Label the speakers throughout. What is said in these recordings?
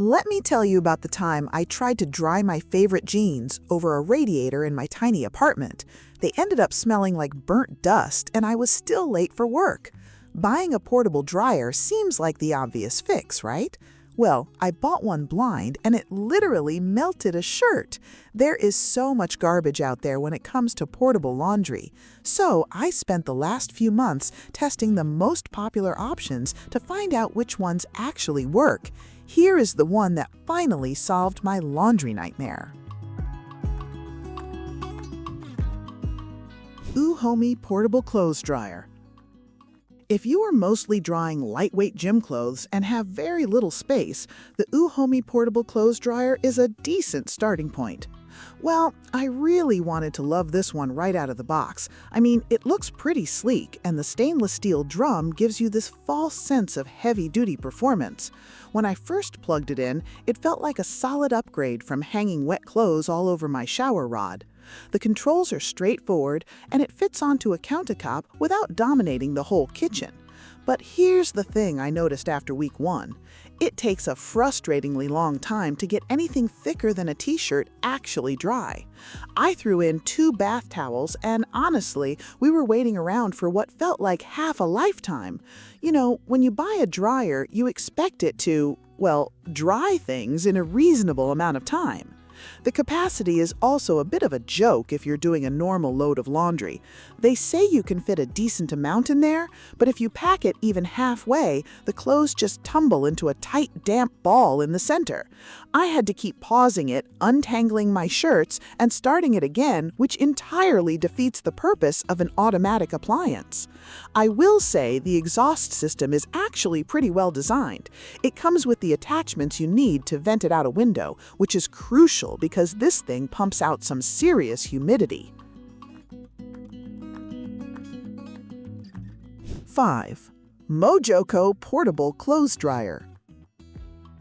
Speaker 1: Let me tell you about the time I tried to dry my favorite jeans over a radiator in my tiny apartment. They ended up smelling like burnt dust, and I was still late for work. Buying a portable dryer seems like the obvious fix, right? Well, I bought one blind, and it literally melted a shirt. There is so much garbage out there when it comes to portable laundry. So I spent the last few months testing the most popular options to find out which ones actually work. Here is the one that finally solved my laundry nightmare. Euhomy Portable Clothes Dryer. If you are mostly drying lightweight gym clothes and have very little space, the Euhomy Portable Clothes Dryer is a decent starting point. Well, I really wanted to love this one right out of the box. I mean, it looks pretty sleek, and the stainless steel drum gives you this false sense of heavy-duty performance. When I first plugged it in, it felt like a solid upgrade from hanging wet clothes all over my shower rod. The controls are straightforward, and it fits onto a countertop without dominating the whole kitchen. But here's the thing I noticed after week 1. It takes a frustratingly long time to get anything thicker than a t-shirt actually dry. I threw in 2 bath towels, and honestly, we were waiting around for what felt like half a lifetime. You know, when you buy a dryer, you expect it to, well, dry things in a reasonable amount of time. The capacity is also a bit of a joke if you're doing a normal load of laundry. They say you can fit a decent amount in there, but if you pack it even halfway, the clothes just tumble into a tight, damp ball in the center. I had to keep pausing it, untangling my shirts, and starting it again, which entirely defeats the purpose of an automatic appliance. I will say the exhaust system is actually pretty well designed. It comes with the attachments you need to vent it out a window, which is crucial because this thing pumps out some serious humidity. 5. Mojoco Portable Clothes Dryer.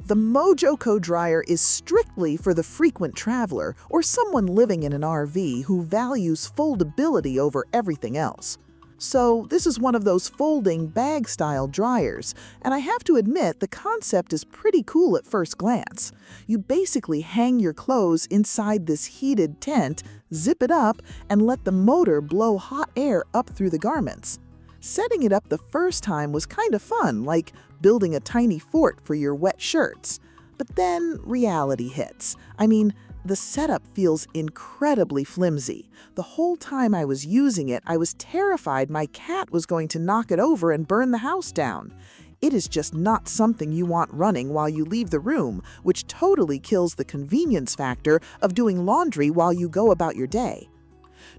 Speaker 1: The Mojoco dryer is strictly for the frequent traveler or someone living in an RV who values foldability over everything else. So this is one of those folding bag-style dryers, and I have to admit the concept is pretty cool at first glance. You basically hang your clothes inside this heated tent, zip it up, and let the motor blow hot air up through the garments. Setting it up the first time was kind of fun, like building a tiny fort for your wet shirts. But then reality hits. I mean, the setup feels incredibly flimsy. The whole time I was using it, I was terrified my cat was going to knock it over and burn the house down. It is just not something you want running while you leave the room, which totally kills the convenience factor of doing laundry while you go about your day.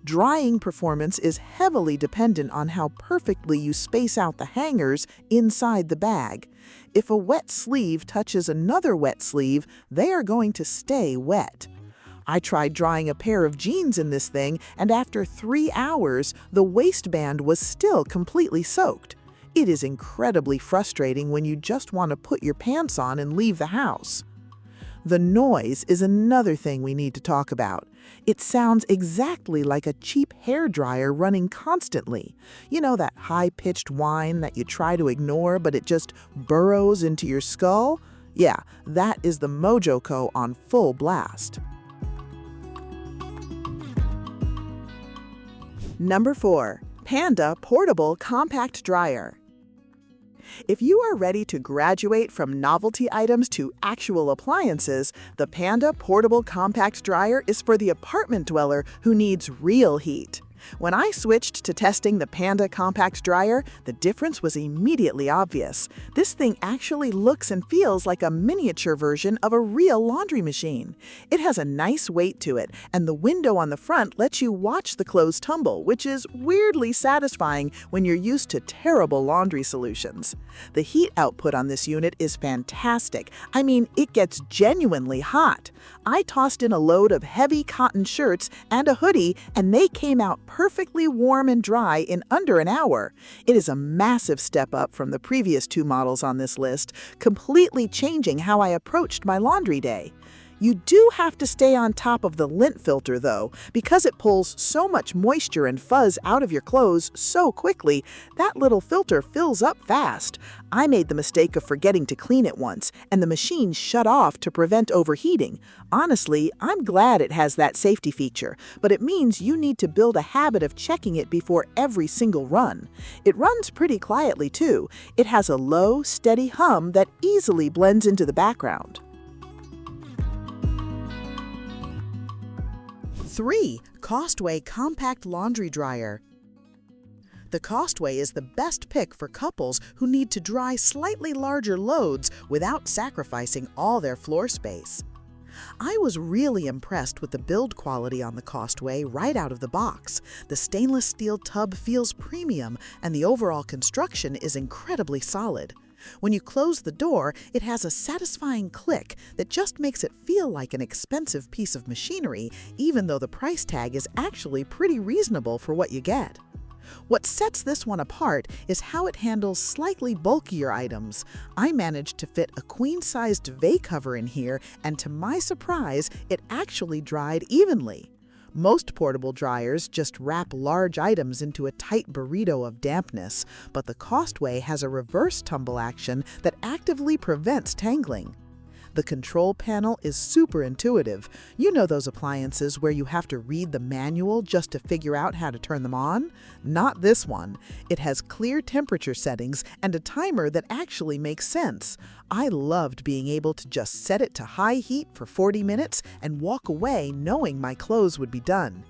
Speaker 1: Drying performance is heavily dependent on how perfectly you space out the hangers inside the bag. If a wet sleeve touches another wet sleeve, they are going to stay wet. I tried drying a pair of jeans in this thing, and after 3 hours, the waistband was still completely soaked. It is incredibly frustrating when you just want to put your pants on and leave the house. The noise is another thing we need to talk about. It sounds exactly like a cheap hairdryer running constantly. You know, that high-pitched whine that you try to ignore but it just burrows into your skull? Yeah, that is the Mojoco on full blast. Number 4. Panda Portable Compact Dryer. If you are ready to graduate from novelty items to actual appliances, the Panda Portable Compact Dryer is for the apartment dweller who needs real heat. When I switched to testing the Panda Compact Dryer, the difference was immediately obvious. This thing actually looks and feels like a miniature version of a real laundry machine. It has a nice weight to it, and the window on the front lets you watch the clothes tumble, which is weirdly satisfying when you're used to terrible laundry solutions. The heat output on this unit is fantastic. I mean, it gets genuinely hot. I tossed in a load of heavy cotton shirts and a hoodie, and they came out perfectly warm and dry in under an hour. It is a massive step up from the previous 2 models on this list, completely changing how I approached my laundry day. You do have to stay on top of the lint filter though, because it pulls so much moisture and fuzz out of your clothes so quickly, that little filter fills up fast. I made the mistake of forgetting to clean it once, and the machine shut off to prevent overheating. Honestly, I'm glad it has that safety feature, but it means you need to build a habit of checking it before every single run. It runs pretty quietly too. It has a low, steady hum that easily blends into the background. 3. Costway Compact Laundry Dryer. The Costway is the best pick for couples who need to dry slightly larger loads without sacrificing all their floor space. I was really impressed with the build quality on the Costway right out of the box. The stainless steel tub feels premium, and the overall construction is incredibly solid. When you close the door, it has a satisfying click that just makes it feel like an expensive piece of machinery, even though the price tag is actually pretty reasonable for what you get. What sets this one apart is how it handles slightly bulkier items. I managed to fit a queen-sized vase cover in here, and to my surprise, it actually dried evenly. Most portable dryers just wrap large items into a tight burrito of dampness, but the Costway has a reverse tumble action that actively prevents tangling. The control panel is super intuitive. You know those appliances where you have to read the manual just to figure out how to turn them on? Not this one. It has clear temperature settings and a timer that actually makes sense. I loved being able to just set it to high heat for 40 minutes and walk away knowing my clothes would be done.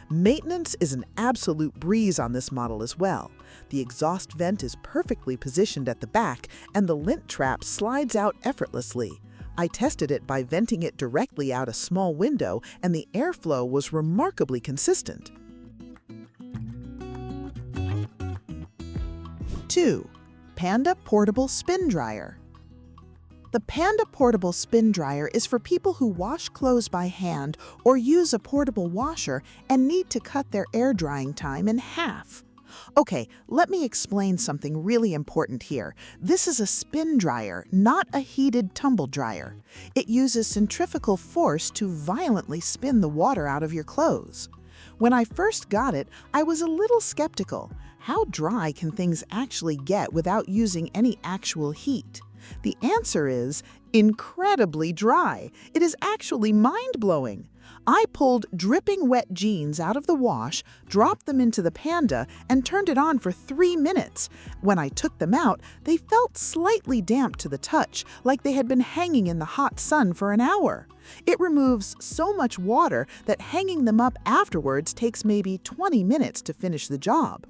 Speaker 1: Maintenance is an absolute breeze on this model as well. The exhaust vent is perfectly positioned at the back, and the lint trap slides out effortlessly. I tested it by venting it directly out a small window, and the airflow was remarkably consistent. 2. Panda Portable Spin Dryer. The Panda Portable Spin Dryer is for people who wash clothes by hand or use a portable washer and need to cut their air drying time in half. Okay, let me explain something really important here. This is a spin dryer, not a heated tumble dryer. It uses centrifugal force to violently spin the water out of your clothes. When I first got it, I was a little skeptical. How dry can things actually get without using any actual heat? The answer is incredibly dry. It is actually mind-blowing. I pulled dripping wet jeans out of the wash, dropped them into the Panda, and turned it on for 3 minutes. When I took them out, they felt slightly damp to the touch, like they had been hanging in the hot sun for an hour. It removes so much water that hanging them up afterwards takes maybe 20 minutes to finish the job.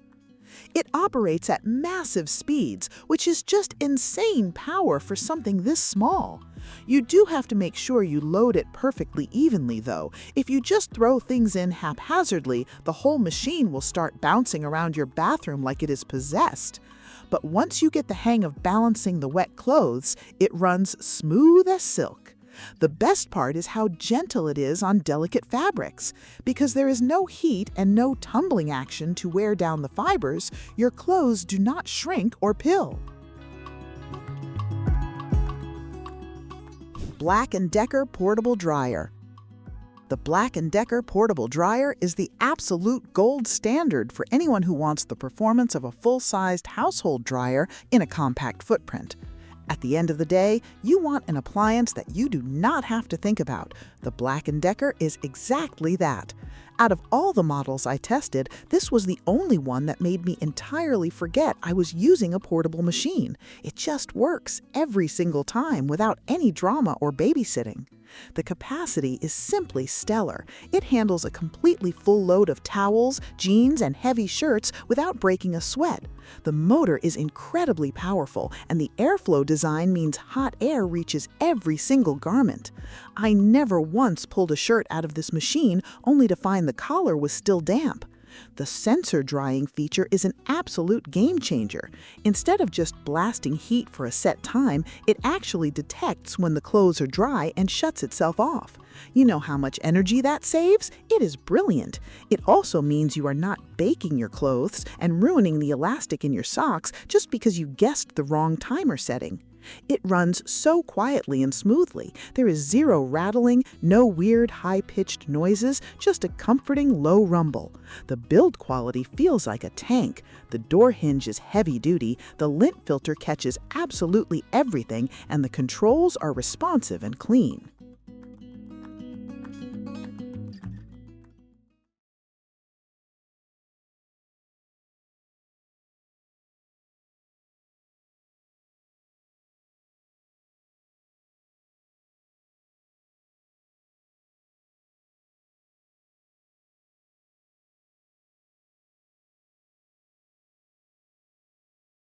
Speaker 1: It operates at massive speeds, which is just insane power for something this small. You do have to make sure you load it perfectly evenly, though. If you just throw things in haphazardly, the whole machine will start bouncing around your bathroom like it is possessed. But once you get the hang of balancing the wet clothes, it runs smooth as silk. The best part is how gentle it is on delicate fabrics. Because there is no heat and no tumbling action to wear down the fibers, your clothes do not shrink or pill. Black+Decker Portable Dryer. The Black+Decker Portable Dryer is the absolute gold standard for anyone who wants the performance of a full-sized household dryer in a compact footprint. At the end of the day, you want an appliance that you do not have to think about. The Black+Decker is exactly that. Out of all the models I tested, this was the only one that made me entirely forget I was using a portable machine. It just works every single time without any drama or babysitting. The capacity is simply stellar. It handles a completely full load of towels, jeans, and heavy shirts without breaking a sweat. The motor is incredibly powerful, and the airflow design means hot air reaches every single garment. I never once pulled a shirt out of this machine only to find the collar was still damp. The sensor drying feature is an absolute game changer. Instead of just blasting heat for a set time, it actually detects when the clothes are dry and shuts itself off. You know how much energy that saves? It is brilliant. It also means you are not baking your clothes and ruining the elastic in your socks just because you guessed the wrong timer setting. It runs so quietly and smoothly. There is zero rattling, no weird high-pitched noises, just a comforting low rumble. The build quality feels like a tank. The door hinge is heavy-duty, the lint filter catches absolutely everything, and the controls are responsive and clean.